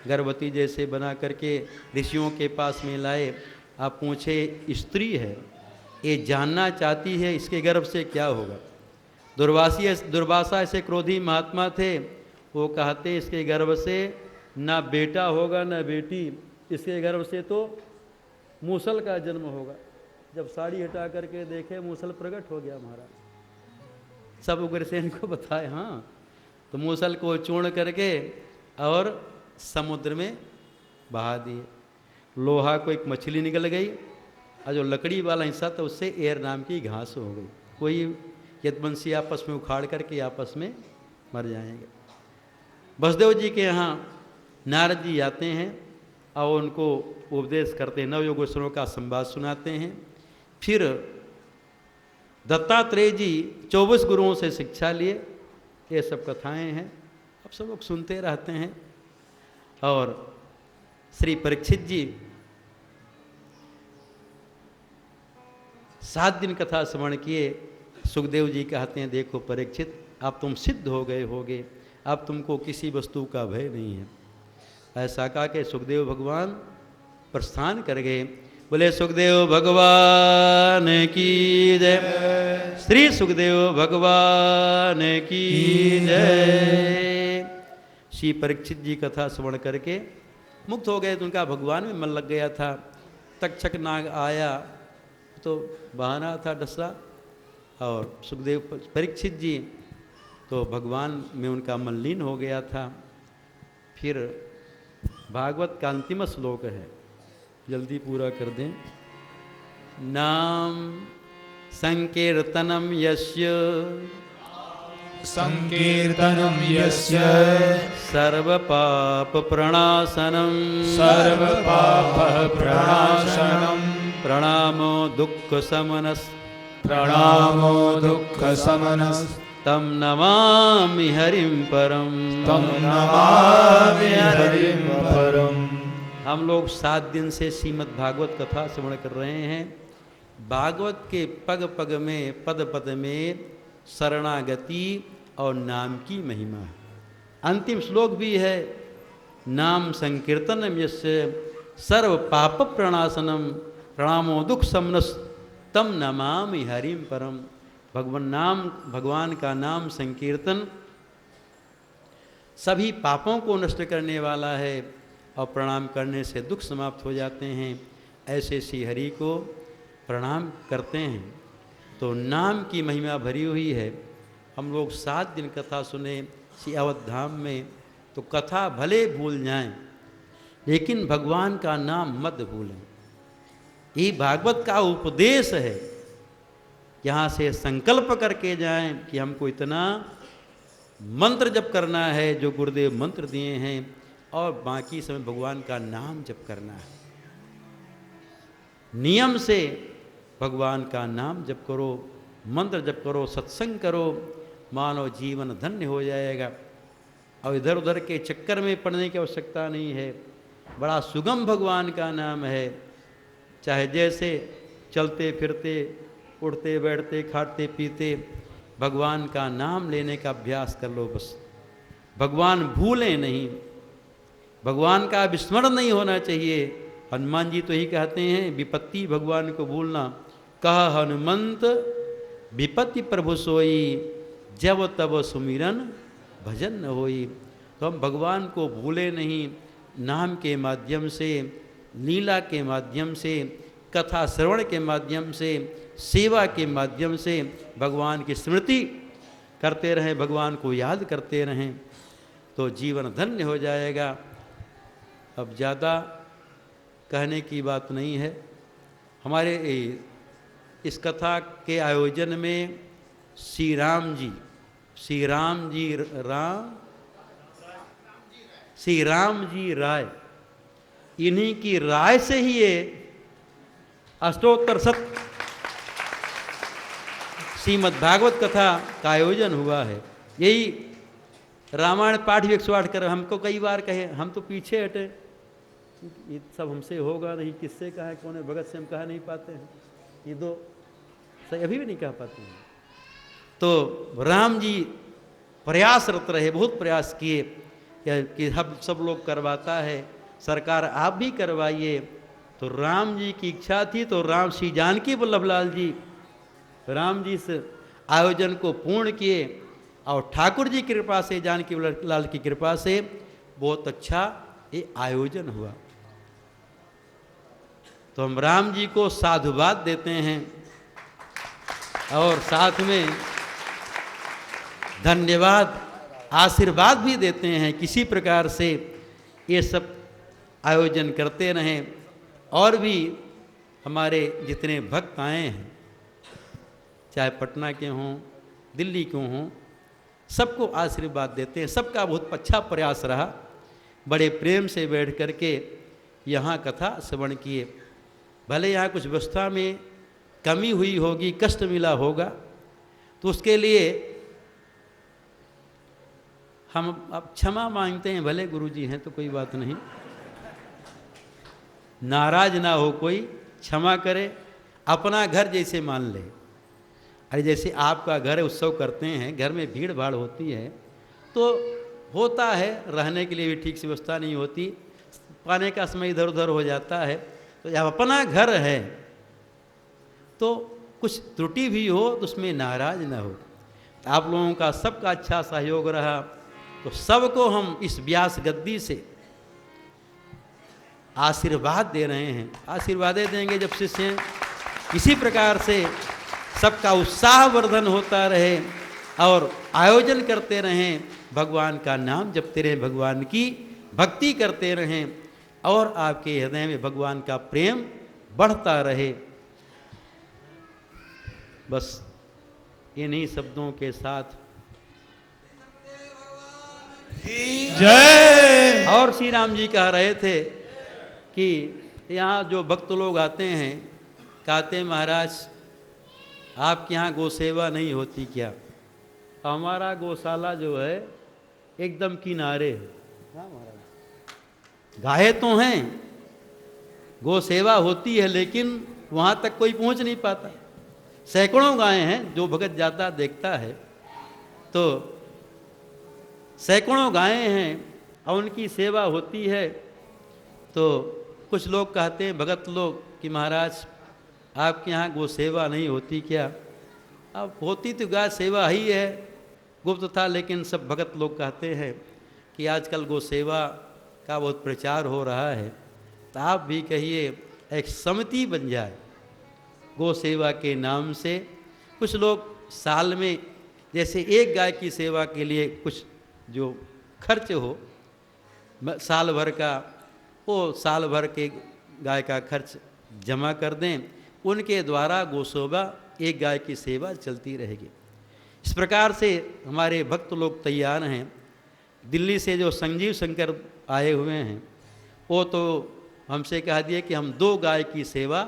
गर्भवती जैसे बना करके ऋषियों के पास में लाए। आप पूछे स्त्री है, ये जानना चाहती है इसके गर्भ से क्या होगा। दुर्वासा ऐसे क्रोधी महात्मा थे, वो कहते इसके गर्भ से ना बेटा होगा ना बेटी, इसके गर्भ से तो मूसल का जन्म होगा। जब साड़ी हटा करके देखे मूसल प्रकट हो गया महाराज। सब उग्रसेन को बताए, हाँ। तो मूसल को चूर्ण करके और समुद्र में बहा दिए। लोहा को एक मछली निकल गई और जो लकड़ी वाला हिस्सा था उससे एर नाम की घास हो गई। कोई यदवंशी आपस में उखाड़ करके आपस में मर जाएंगे। वसुदेव जी के यहाँ नारद जी आते हैं और उनको उपदेश करते हैं, नवयोगेश्वरों का संवाद सुनाते हैं। फिर दत्तात्रेय जी 24 गुरुओं से शिक्षा लिए। ये सब कथाएं हैं, अब सब लोग सुनते रहते हैं। और श्री परीक्षित जी 7 दिन कथा श्रवण किए। सुखदेव जी कहते हैं, देखो परीक्षित, आप तुम सिद्ध हो गए होगे, अब तुमको किसी वस्तु का भय नहीं है। ऐसा कहा कि सुखदेव भगवान प्रस्थान कर गए। बोले सुखदेव भगवान की जय, श्री सुखदेव भगवान की जय। श्री परीक्षित जी कथा श्रवण करके मुक्त हो गए, तो उनका भगवान में मन लग गया था। तक्षक नाग आया तो बहाना था डसरा, और सुखदेव परीक्षित जी तो भगवान में उनका मन लीन हो गया था। फिर भागवत का अंतिम श्लोक है, जल्दी पूरा कर दें। नाम संकीर्तनम यस्य संकीर्तनम यस्य सर्व पाप प्रणाशनम प्रणामो दुख समनस तम नमामि हरिम परम हम लोग 7 दिन से श्रीमद् भागवत कथा श्रवण कर रहे हैं। भागवत के पग पग में, पद पद में शरणागति और नाम की महिमा है। अंतिम श्लोक भी है, नाम संकीर्तनम यस्य सर्व पाप प्रणाशनम प्रणामो दुख समनस तम नमामि हरिम परम। भगवान का नाम संकीर्तन सभी पापों को नष्ट करने वाला है और प्रणाम करने से दुख समाप्त हो जाते हैं। ऐसे श्री हरि को प्रणाम करते हैं तो नाम की महिमा भरी हुई है। हम लोग 7 दिन कथा सुने श्री अवध धाम में, तो कथा भले भूल जाएं लेकिन भगवान का नाम मत भूलें। ये भागवत का उपदेश है। यहाँ से संकल्प करके जाएं कि हमको इतना मंत्र जप करना है जो गुरुदेव मंत्र दिए हैं, और बाकी समय भगवान का नाम जप करना है। नियम से भगवान का नाम जप करो, मंत्र जप करो, सत्संग करो, मानव जीवन धन्य हो जाएगा। और इधर उधर के चक्कर में पड़ने की आवश्यकता नहीं है। बड़ा सुगम भगवान का नाम है। चाहे जैसे चलते फिरते, उठते बैठते, खाते पीते भगवान का नाम लेने का अभ्यास कर लो बस। भगवान भूलें नहीं, भगवान का विस्मरण नहीं होना चाहिए। हनुमान जी तो ही कहते हैं, विपत्ति भगवान को भूलना, कह हनुमंत विपत्ति प्रभु सोई, जब तब सुमिरन भजन न होई। तो हम भगवान को भूले नहीं। नाम के माध्यम से, लीला के माध्यम से, कथा श्रवण के माध्यम से, सेवा के माध्यम से भगवान की स्मृति करते रहें, भगवान को याद करते रहें, तो जीवन धन्य हो जाएगा। अब ज़्यादा कहने की बात नहीं है। हमारे इस कथा के आयोजन में श्री राम जी राय, इन्हीं की राय से ही ये अष्टोत्तर शत श्रीमद् भागवत कथा का आयोजन हुआ है। यही रामायण पाठ भी 108 कर, हमको कई बार कहे, हम तो पीछे हटे, ये सब हमसे होगा नहीं, किससे कहा, कौन है भगत से हम कहा नहीं पाते हैं, ये दो सही अभी भी नहीं कह पाते हैं। तो राम जी प्रयासरत रहे, बहुत प्रयास किए, कि हम सब लोग करवाता है, सरकार आप भी करवाइए। तो राम जी की इच्छा थी, तो राम श्री जानकी वल्लभ लाल जी राम जी इस आयोजन को पूर्ण किए और ठाकुर जी की कृपा से, जानकी वल्लभ लाल की कृपा से बहुत अच्छा ये आयोजन हुआ। तो हम राम जी को साधुवाद देते हैं और साथ में धन्यवाद आशीर्वाद भी देते हैं। किसी प्रकार से ये सब आयोजन करते रहें और भी हमारे जितने भक्त आए हैं, चाहे पटना के हों, दिल्ली के हों, सबको आशीर्वाद देते हैं। सबका बहुत अच्छा प्रयास रहा, बड़े प्रेम से बैठ करके यहाँ कथा श्रवण किए। भले यहाँ कुछ व्यवस्था में कमी हुई होगी, कष्ट मिला होगा, तो उसके लिए हम अब क्षमा मांगते हैं। भले गुरुजी हैं तो कोई बात नहीं, नाराज ना हो कोई, क्षमा करे, अपना घर जैसे मान ले। अरे जैसे आपका घर है, उत्सव करते हैं, घर में भीड़ भाड़ होती है तो होता है, रहने के लिए भी ठीक से व्यवस्था नहीं होती, पाने का समय इधर उधर हो जाता है। तो जब अपना घर है तो कुछ त्रुटि भी हो तो उसमें नाराज ना हो। तो आप लोगों का सबका अच्छा सहयोग रहा, तो सबको हम इस व्यास गद्दी से आशीर्वाद दे रहे हैं। आशीर्वादें देंगे जब शिष्य, इसी प्रकार से सबका उत्साहवर्धन होता रहे और आयोजन करते रहें, भगवान का नाम जपते रहें, भगवान की भक्ति करते रहें और आपके हृदय में भगवान का प्रेम बढ़ता रहे। बस इन्हीं शब्दों के साथ जय। और श्री राम जी कह रहे थे कि यहाँ जो भक्त लोग आते हैं, कहते महाराज आपके यहाँ गौ सेवा नहीं होती क्या? हमारा गौशाला जो है एकदम किनारे है। हाँ महाराज, गाय तो हैं, गौ सेवा होती है, लेकिन वहाँ तक कोई पहुँच नहीं पाता। सैकड़ों गायें हैं, जो भगत जाता देखता है तो सैकड़ों गायें हैं और उनकी सेवा होती है। तो कुछ लोग कहते हैं भगत लोग कि महाराज आपके यहाँ गौ सेवा नहीं होती क्या? अब होती तो गाय सेवा ही है, गुप्त था, लेकिन सब भगत लोग कहते हैं कि आजकल गौ सेवा का बहुत प्रचार हो रहा है, तो आप भी कहिए एक समिति बन जाए गौ सेवा के नाम से। कुछ लोग साल में जैसे एक गाय की सेवा के लिए कुछ जो खर्च हो साल भर का, वो साल भर के गाय का खर्च जमा कर दें, उनके द्वारा गौसेवा एक गाय की सेवा चलती रहेगी। इस प्रकार से हमारे भक्त लोग तैयार हैं। दिल्ली से जो संजीव शंकर आए हुए हैं, वो तो हमसे कह दिए कि हम 2 गाय की सेवा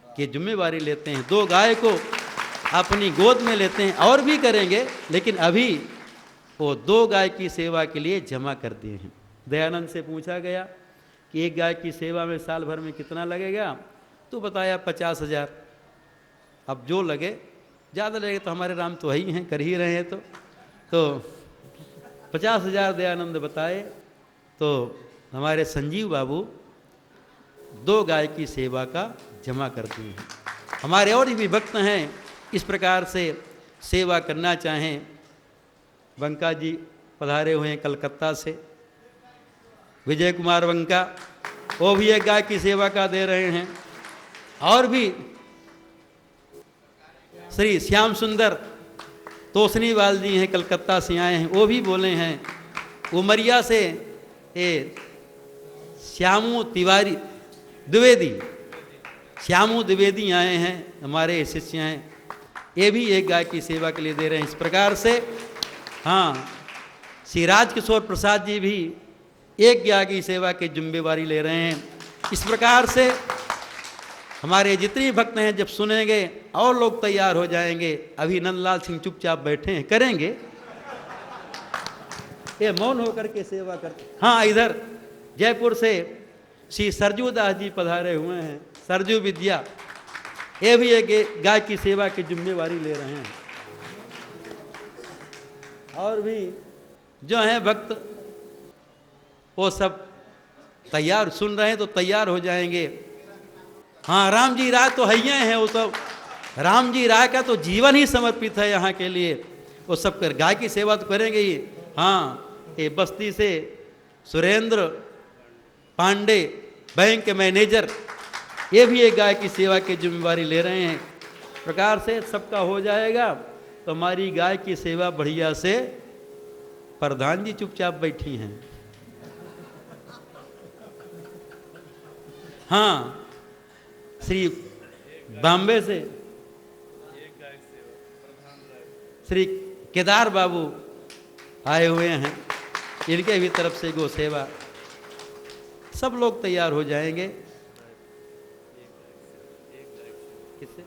की जिम्मेवारी लेते हैं, 2 गाय को अपनी गोद में लेते हैं, और भी करेंगे, लेकिन अभी वो 2 गाय की सेवा के लिए जमा कर दिए हैं। दयानंद से पूछा गया कि एक गाय की सेवा में साल भर में कितना लगेगा, तो बताया 50,000। अब जो लगे, ज़्यादा लगे तो हमारे राम तो ही हैं, कर ही रहे हैं, तो 50,000 दयानंद बताए। तो हमारे संजीव बाबू 2 गाय की सेवा का जमा कर दिए हैं। हमारे और भी भक्त हैं इस प्रकार से सेवा करना चाहें। बंका जी पधारे हुए हैं कलकत्ता से, विजय कुमार बंका, वो भी एक गाय की सेवा का दे रहे हैं। और भी श्री श्याम सुंदर तोसनीवाल जी हैं, कलकत्ता से आए हैं, वो भी बोले हैं। उमरिया से ये श्यामू तिवारी द्विवेदी, श्यामू द्विवेदी आए हैं, हमारे शिष्य हैं, ये भी एक गाय की सेवा के लिए दे रहे हैं। इस प्रकार से हाँ, श्री राजकिशोर प्रसाद जी भी एक गाय की सेवा की जिम्मेवारी ले रहे हैं। इस प्रकार से हमारे जितने भक्त हैं जब सुनेंगे और लोग तैयार हो जाएंगे। अभी नंदलाल सिंह चुपचाप बैठे हैं, करेंगे, ये मौन होकर के सेवा करते। हाँ, इधर जयपुर से श्री सरजू दास जी पधारे हुए हैं, सरजू विद्या, ये भी एक गाय की सेवा की जिम्मेवारी ले रहे हैं। और भी जो हैं भक्त वो सब तैयार, सुन रहे हैं तो तैयार हो जाएंगे। हाँ, राम जी राय तो हैया हैं, वो सब राम जी राय का तो जीवन ही समर्पित है यहाँ के लिए। वो सब कर गाय की सेवा तो करेंगे ही। हाँ, ये बस्ती से सुरेंद्र पांडे बैंक मैनेजर, ये भी एक गाय की सेवा की जिम्मेवारी ले रहे हैं। प्रकार से सबका हो जाएगा तो हमारी गाय की सेवा बढ़िया से। प्रधान जी चुपचाप बैठी हैं। हाँ, श्री बॉम्बे से श्री केदार बाबू आए हुए हैं, इनके भी तरफ से गो सेवा। सब लोग तैयार हो जाएंगे। किससे?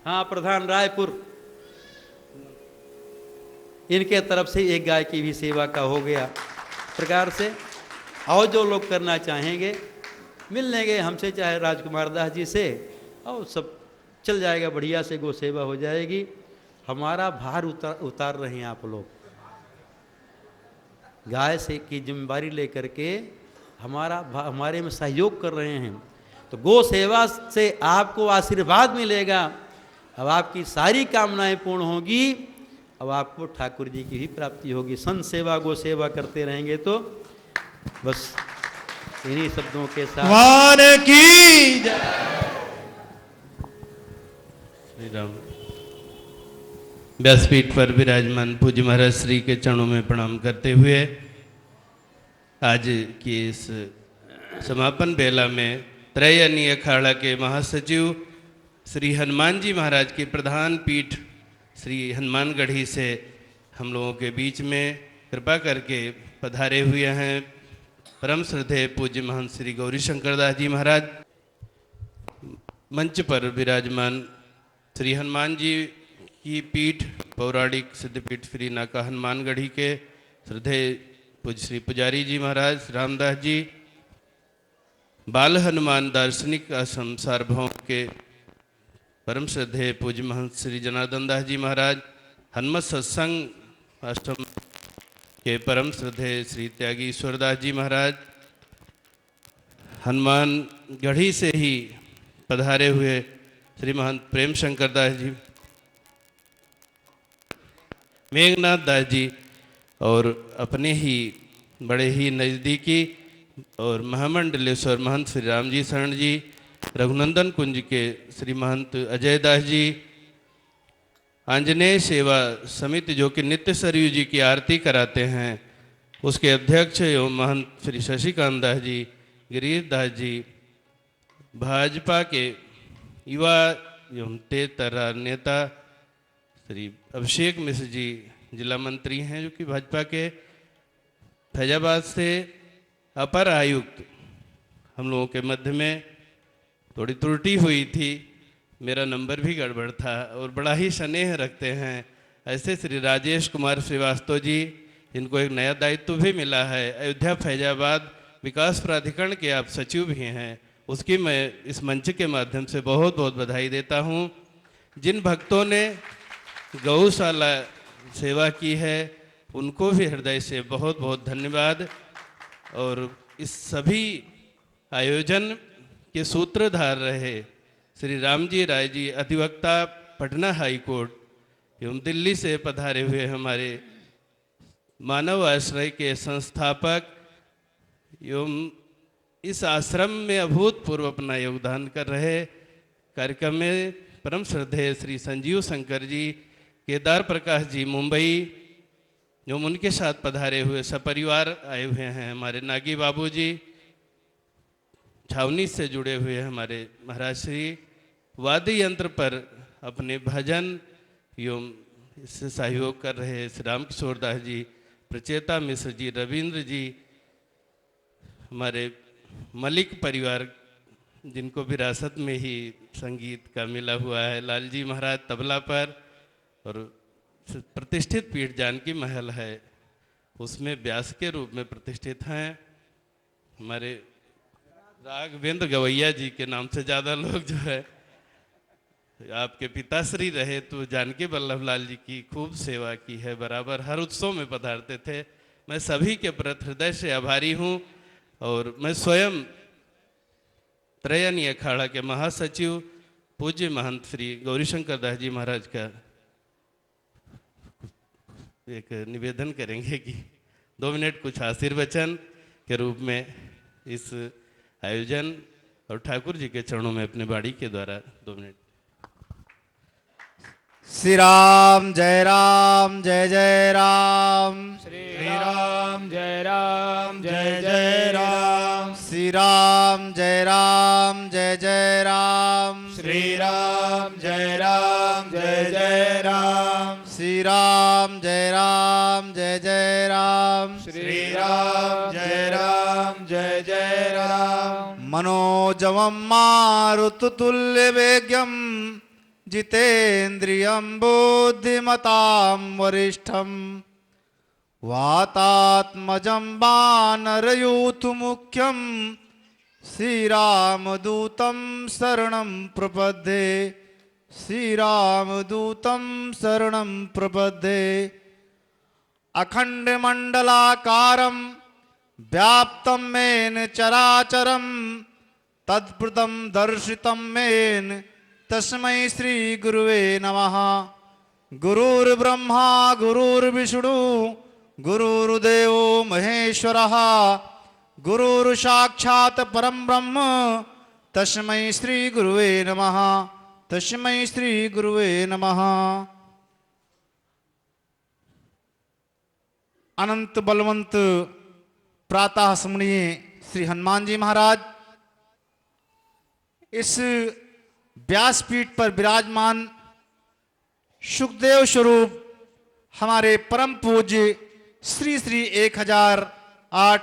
हाँ, प्रधान रायपुर, इनके तरफ से एक गाय की भी सेवा का हो गया। प्रकार से और जो लोग करना चाहेंगे मिल लेंगे हमसे, चाहे राजकुमार दास जी से, और सब चल जाएगा, बढ़िया से गो सेवा हो जाएगी। हमारा भार उतार रहे हैं आप लोग, गाय से की जिम्मेदारी लेकर के हमारे में सहयोग कर रहे हैं। तो गो सेवा से आपको आशीर्वाद मिलेगा। अब आपकी सारी कामनाएं पूर्ण होगी। अब आपको ठाकुर जी की भी प्राप्ति होगी। संत सेवा गो सेवा करते रहेंगे तो बस इन्हीं शब्दों के साथ वान की जय। श्री राम। व्यासपीठ पर विराजमान पूज्य महाराज श्री के चरणों में प्रणाम करते हुए आज की इस समापन बेला में त्रैयानी अखाड़ा के महासचिव श्री हनुमान जी महाराज की प्रधान पीठ श्री हनुमानगढ़ी से हम लोगों के बीच में कृपा करके पधारे हुए हैं परम श्रद्धेय पूज्य महंत श्री गौरी शंकर दास जी महाराज। मंच पर विराजमान श्री हनुमान जी की पीठ पौराणिक सिद्धपीठ श्री नाका हनुमानगढ़ी के श्रद्धेय पूज्य श्री पुजारी जी महाराज रामदास जी, बाल हनुमान दार्शनिक आश्रम सार्वभौम के परम श्रद्धेय पूज्य महंत श्री जनार्दन दास जी महाराज, हनुमत सत्संग आश्रम के परम श्रद्धेय श्री त्यागी ईश्वरदास जी महाराज, हनुमानगढ़ी से ही पधारे हुए श्री महंत प्रेम शंकर दास जी, मेघनाथ दास जी, और अपने ही बड़े ही नज़दीकी और महामंडलेश्वर महंत श्री राम जी शरण जी, रघुनंदन कुंज के श्री महंत अजय दास जी, आंजनेय सेवा समिति जो कि नित्य सरयू जी की आरती कराते हैं उसके अध्यक्ष एवं महंत श्री शशिकांत दास जी, गिरीश दास जी, भाजपा के युवा एवं तेज तर्रार नेता श्री अभिषेक मिश्र जी जिला मंत्री हैं जो कि भाजपा के, फैजाबाद से अपर आयुक्त, हम लोगों के मध्य में थोड़ी त्रुटि हुई थी, मेरा नंबर भी गड़बड़ था और बड़ा ही स्नेह रखते हैं ऐसे श्री राजेश कुमार श्रीवास्तव जी, इनको एक नया दायित्व भी मिला है, अयोध्या फैजाबाद विकास प्राधिकरण के आप सचिव भी हैं, उसकी मैं इस मंच के माध्यम से बहुत बहुत बधाई देता हूं। जिन भक्तों ने गौशाला सेवा की है उनको भी हृदय से बहुत बहुत धन्यवाद। और इस सभी आयोजन के सूत्रधार रहे श्री रामजी राय जी, अधिवक्ता पटना हाई कोर्ट एवं दिल्ली से पधारे हुए हमारे मानव आश्रय के संस्थापक एवं इस आश्रम में अभूतपूर्व अपना योगदान कर रहे कार्यक्रम में परम श्रद्धेय श्री संजीव शंकर जी, केदार प्रकाश जी मुंबई जो उनके साथ पधारे हुए सपरिवार आए हुए हैं, हमारे नागी बाबू जी छावनी से जुड़े हुए हमारे महाराज श्री, वाद्य यंत्र पर अपने भजन एवं इससे सहयोग कर रहे श्री राम किशोर दास जी, प्रचेता मिश्र जी, रविंद्र जी, हमारे मलिक परिवार जिनको विरासत में ही संगीत का मिला हुआ है, लाल जी महाराज तबला पर, और प्रतिष्ठित पीठ जानकी महल है उसमें व्यास के रूप में प्रतिष्ठित हैं हमारे राघवेंद्र गवैया जी के नाम से ज़्यादा लोग जो है आपके पिताश्री रहे, तो जानकी वल्लभ लाल जी की खूब सेवा की है, बराबर हर उत्सव में पधारते थे। मैं सभी के प्रति हृदय से आभारी हूँ। और मैं स्वयं त्रयनी अखाड़ा के महासचिव पूज्य महंत श्री गौरीशंकर दास जी महाराज का एक निवेदन करेंगे कि 2 मिनट कुछ आशीर्वचन के रूप में इस आयोजन और ठाकुर जी के चरणों में अपने बाड़ी के द्वारा 2 मिनट। श्री राम जय राम जय जय राम। श्री राम जय राम जय जय राम। श्री राम जय राम जय जय राम। श्री राम जय राम जय जय राम। श्री राम जय राम जय जय राम। श्री राम जय राम जय जय राम। मनोजवं मारुततुल्य वेगं जितेन्द्रियं बुद्धिमतां वरिष्ठं वातात्मजं वानरयूथमुख्यं श्रीरामदूतं शरणं प्रपद्ये। श्रीरामदूतं शरणं प्रपद्ये। अखण्डमण्डलाकारं व्याप्तं येन चराचरं तत्प्रदं दर्शितं येन तस्मै श्री गुरुवे नमः। गुरुर्ब्रह्मा गुरुर्विष्णु गुरुर्देवो महेश्वरः गुरुर्साक्षात् परं ब्रह्म तस्मै श्री गुरुवे नमः। तस्मै श्री गुरुवे नमः। अनंत बलवंत प्रातः स्मरणीय श्री हनुमान जी महाराज इस व्यासपीठ पर विराजमान सुखदेव स्वरूप हमारे परम पूज्य श्री श्री 1008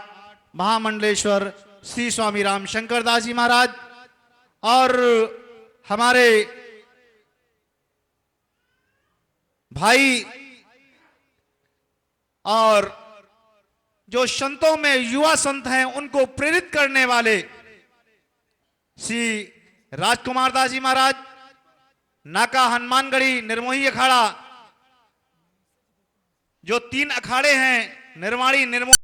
महामंडलेश्वर श्री स्वामी राम शंकर दास जी महाराज और हमारे भाई और जो संतों में युवा संत हैं उनको प्रेरित करने वाले श्री राजकुमार दास जी महाराज, नाका हनुमानगढ़ी निर्मोही अखाड़ा, जो 3 अखाड़े हैं निर्माणी निर्मोही